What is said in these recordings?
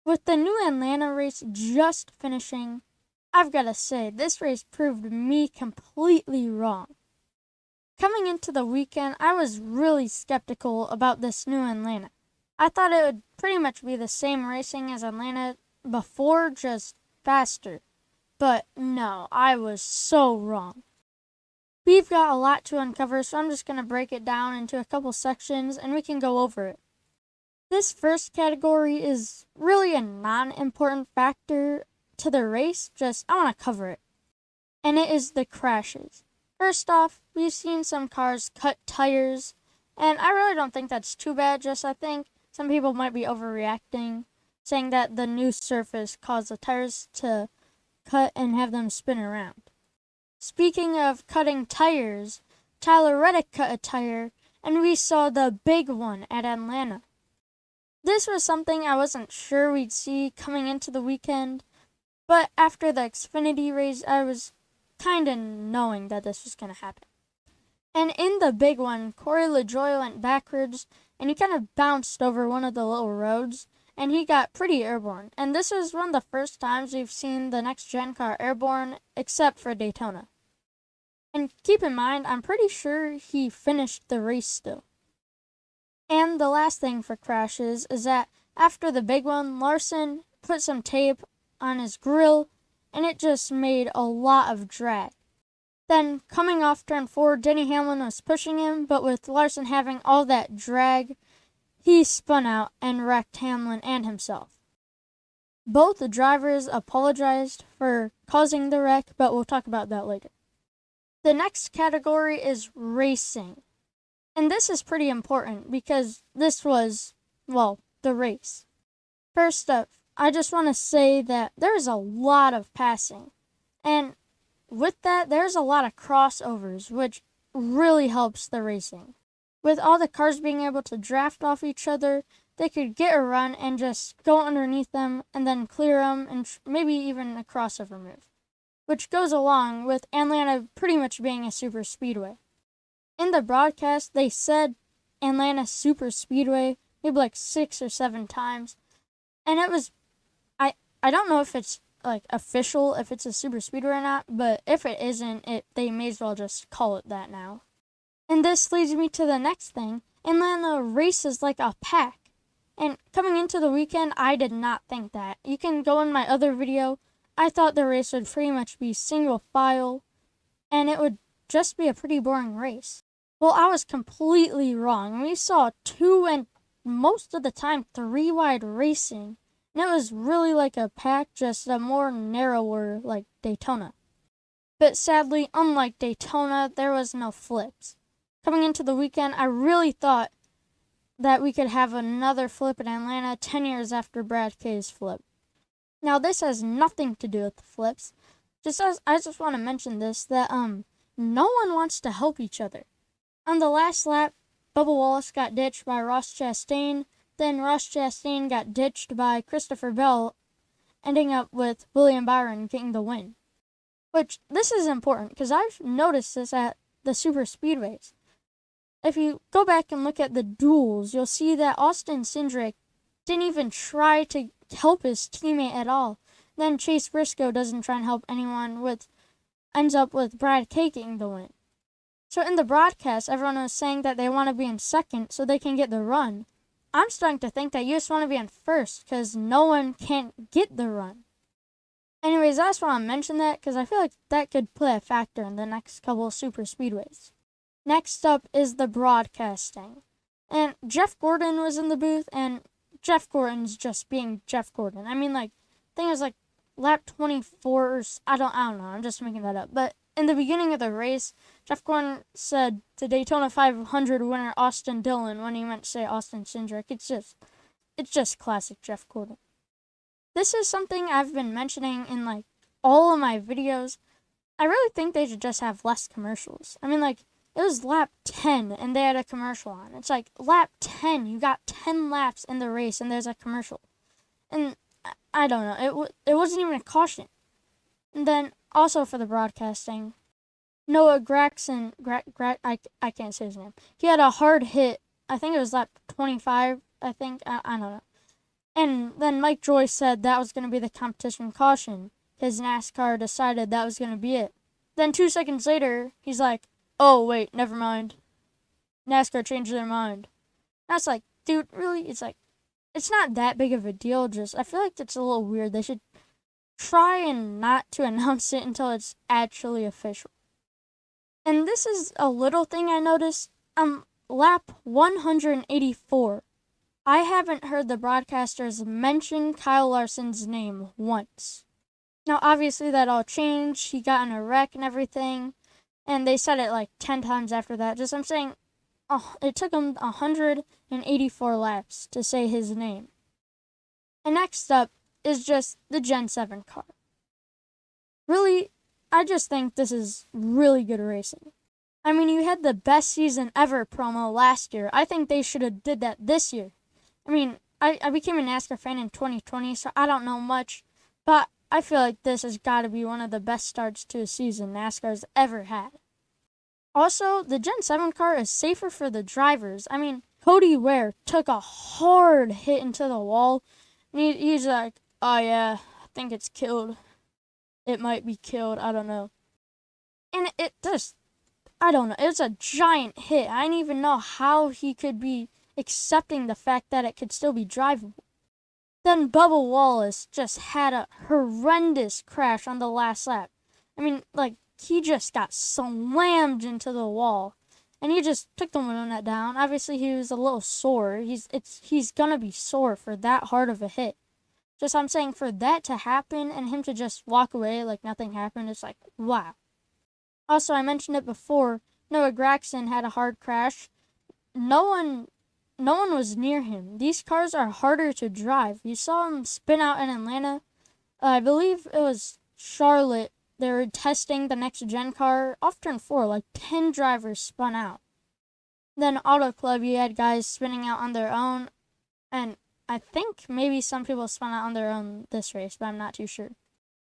With the new Atlanta race just finishing, I've got to say, this race proved me completely wrong. Coming into the weekend, I was really skeptical about this new Atlanta. I thought it would pretty much be the same racing as Atlanta before, just faster. But no, I was so wrong. We've got a lot to uncover, so I'm just going to break it down into a couple sections and we can go over it. This first category is really a non-important factor to the race, just I want to cover it. And it is the crashes. First off, we've seen some cars cut tires, and I really don't think that's too bad, just I think some people might be overreacting, saying that the new surface caused the tires to cut and have them spin around. Speaking of cutting tires, Tyler Reddick cut a tire, and we saw the big one at Atlanta. This was something I wasn't sure we'd see coming into the weekend, but after the Xfinity race, I was kind of knowing that this was going to happen. And in the big one, Corey LaJoie went backwards, and he kind of bounced over one of the little roads, and he got pretty airborne. And this is one of the first times we've seen the next-gen car airborne, except for Daytona. And keep in mind, I'm pretty sure he finished the race still. And the last thing for crashes is that after the big one, Larson put some tape on his grill, and it just made a lot of drag. Then, coming off turn 4, Denny Hamlin was pushing him, but with Larson having all that drag, he spun out and wrecked Hamlin and himself. Both the drivers apologized for causing the wreck, but we'll talk about that later. The next category is racing. And this is pretty important because this was, well, the race. First up, I just want to say that there's a lot of passing. And with that, there's a lot of crossovers, which really helps the racing. With all the cars being able to draft off each other, they could get a run and just go underneath them and then clear them and maybe even a crossover move, which goes along with Atlanta pretty much being a super speedway. In the broadcast, they said Atlanta Super Speedway maybe like 6 or 7 times. And it was, I don't know if it's like official, if it's a super speedway or not, but if it isn't, they may as well just call it that now. And this leads me to the next thing. Atlanta races like a pack. And coming into the weekend, I did not think that. You can go in my other video. I thought the race would pretty much be single file, and it would just be a pretty boring race. Well, I was completely wrong. We saw 2 and most of the time 3 wide racing. And it was really like a pack, just a more narrower like Daytona. But sadly, unlike Daytona, there was no flips. Coming into the weekend, I really thought that we could have another flip in Atlanta 10 years after Brad K's flip. Now, this has nothing to do with the flips. I just want to mention this, that no one wants to help each other. On the last lap, Bubba Wallace got ditched by Ross Chastain. Then Ross Chastain got ditched by Christopher Bell, ending up with William Byron getting the win. Which, this is important, because I've noticed this at the super speedways. If you go back and look at the duels, you'll see that Austin Cindric didn't even try to help his teammate at all. Then Chase Briscoe doesn't try and help anyone, ends up with Brad K getting the win. So in the broadcast, everyone was saying that they want to be in second so they can get the run. I'm starting to think that you just want to be in first because no one can get the run. Anyways, I just want to mention that because I feel like that could play a factor in the next couple of super speedways. Next up is the broadcasting. And Jeff Gordon was in the booth, and Jeff Gordon's just being Jeff Gordon. I mean, like, I think it was like lap 24 or I don't know. I'm just making that up. But in the beginning of the race, Jeff Gordon said to Daytona 500 winner Austin Dillon when he meant to say Austin Cindric. It's just classic Jeff Gordon. This is something I've been mentioning in like all of my videos. I really think they should just have less commercials. I mean, like, it was lap 10 and they had a commercial on. It's like lap 10, you got 10 laps in the race and there's a commercial. And I don't know, it wasn't even a caution. And then also for the broadcasting, Noah Gragson, I can't say his name. He had a hard hit. I think it was lap 25, I don't know. And then Mike Joyce said that was going to be the competition caution. His NASCAR decided that was going to be it. Then 2 seconds later, he's like, oh, wait, never mind. NASCAR changed their mind. And I was like, dude, really? It's like, it's not that big of a deal. Just, I feel like it's a little weird. They should try and not to announce it until it's actually official. And this is a little thing I noticed. Lap 184. I haven't heard the broadcasters mention Kyle Larson's name once. Now, obviously, that all changed. He got in a wreck and everything. And they said it like 10 times after that. Just, I'm saying, it took him 184 laps to say his name. And next up is just the Gen 7 car. Really, I just think this is really good racing. I mean, you had the best season ever promo last year. I think they should have did that this year. I mean, I became a NASCAR fan in 2020, so I don't know much, but I feel like this has got to be one of the best starts to a season NASCAR's ever had. Also, the Gen 7 car is safer for the drivers. I mean, Cody Ware took a hard hit into the wall, and he's like, oh yeah, I think it's killed. It might be killed, I don't know. And it just, I don't know, it was a giant hit. I didn't even know how he could be accepting the fact that it could still be drivable. Then Bubba Wallace just had a horrendous crash on the last lap. I mean, like, he just got slammed into the wall. And he just took the window down. Obviously, he was a little sore. He's gonna be sore for that hard of a hit. Just, I'm saying, for that to happen and him to just walk away like nothing happened, it's like, wow. Also, I mentioned it before, Noah Gragson had a hard crash. No one was near him. These cars are harder to drive. You saw him spin out in Atlanta. I believe it was Charlotte. They were testing the next gen car. Off turn 4, like 10 drivers spun out. Then Auto Club, you had guys spinning out on their own. And I think maybe some people spun out on their own this race, but I'm not too sure.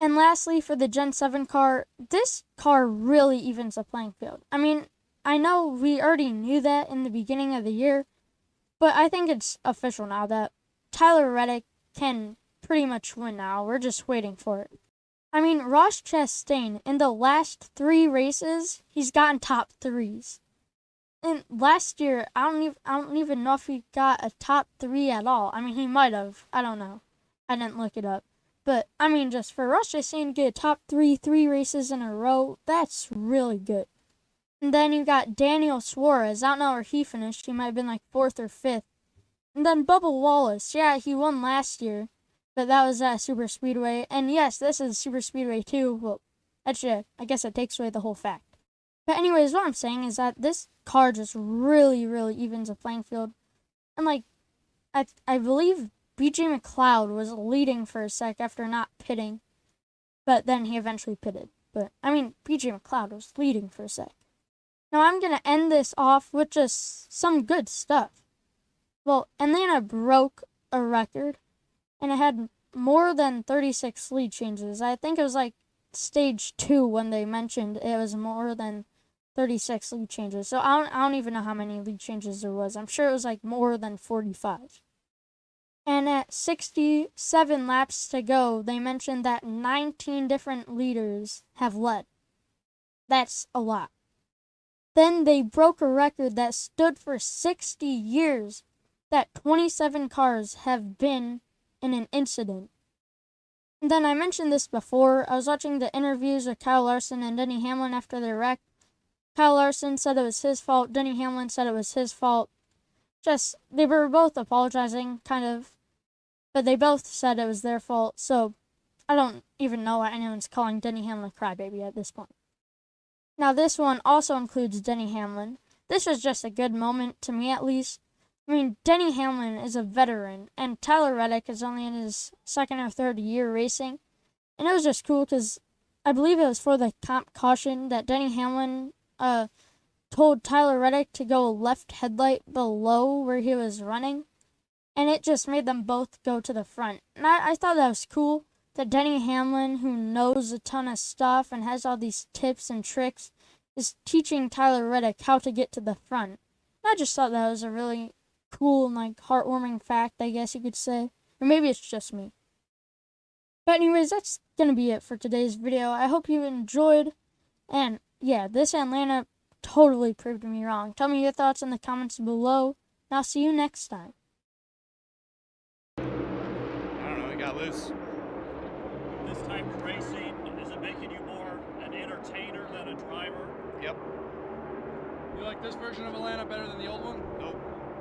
And lastly, for the Gen 7 car, this car really evens the playing field. I mean, I know we already knew that in the beginning of the year, but I think it's official now that Tyler Reddick can pretty much win now. We're just waiting for it. I mean, Ross Chastain, in the last 3 races, he's gotten top 3s. And last year, I don't even know if he got a top 3 at all. I mean, he might have. I don't know. I didn't look it up. But, I mean, just for Ross Chastain to get a top 3 races in a row, that's really good. And then you got Daniel Suarez. I don't know where he finished. He might have been like 4th or 5th. And then Bubba Wallace. Yeah, he won last year. But that was at Super Speedway. And yes, this is Super Speedway too. Well, actually, I guess it takes away the whole fact. But anyways, what I'm saying is that this car just really, really evens the playing field. And like, I believe BJ McLeod was leading for a sec after not pitting. But then he eventually pitted. But, I mean, BJ McLeod was leading for a sec. Now, I'm going to end this off with just some good stuff. Well, Atlanta broke a record, and it had more than 36 lead changes. I think it was like stage 2 when they mentioned it was more than 36 lead changes. So I don't even know how many lead changes there was. I'm sure it was like more than 45. And at 67 laps to go, they mentioned that 19 different leaders have led. That's a lot. Then they broke a record that stood for 60 years, that 27 cars have been in an incident. And then I mentioned this before. I was watching the interviews with Kyle Larson and Denny Hamlin after their wreck. Kyle Larson said it was his fault. Denny Hamlin said it was his fault. Just, they were both apologizing, kind of. But they both said it was their fault. So, I don't even know why anyone's calling Denny Hamlin a crybaby at this point. Now, this one also includes Denny Hamlin. This was just a good moment, to me at least. I mean, Denny Hamlin is a veteran, and Tyler Reddick is only in his 2nd or 3rd year racing. And it was just cool because I believe it was for the comp caution that Denny Hamlin told Tyler Reddick to go left headlight below where he was running. And it just made them both go to the front. And I thought that was cool. That Denny Hamlin, who knows a ton of stuff and has all these tips and tricks, is teaching Tyler Reddick how to get to the front. And I just thought that was a really cool and like heartwarming fact, I guess you could say. Or maybe it's just me. But anyways, that's going to be it for today's video. I hope you enjoyed. And yeah, this Atlanta totally proved me wrong. Tell me your thoughts in the comments below. And I'll see you next time. I don't know, it got loose. This type of racing, is it making you more an entertainer than a driver? Yep. You like this version of Atlanta better than the old one? Nope.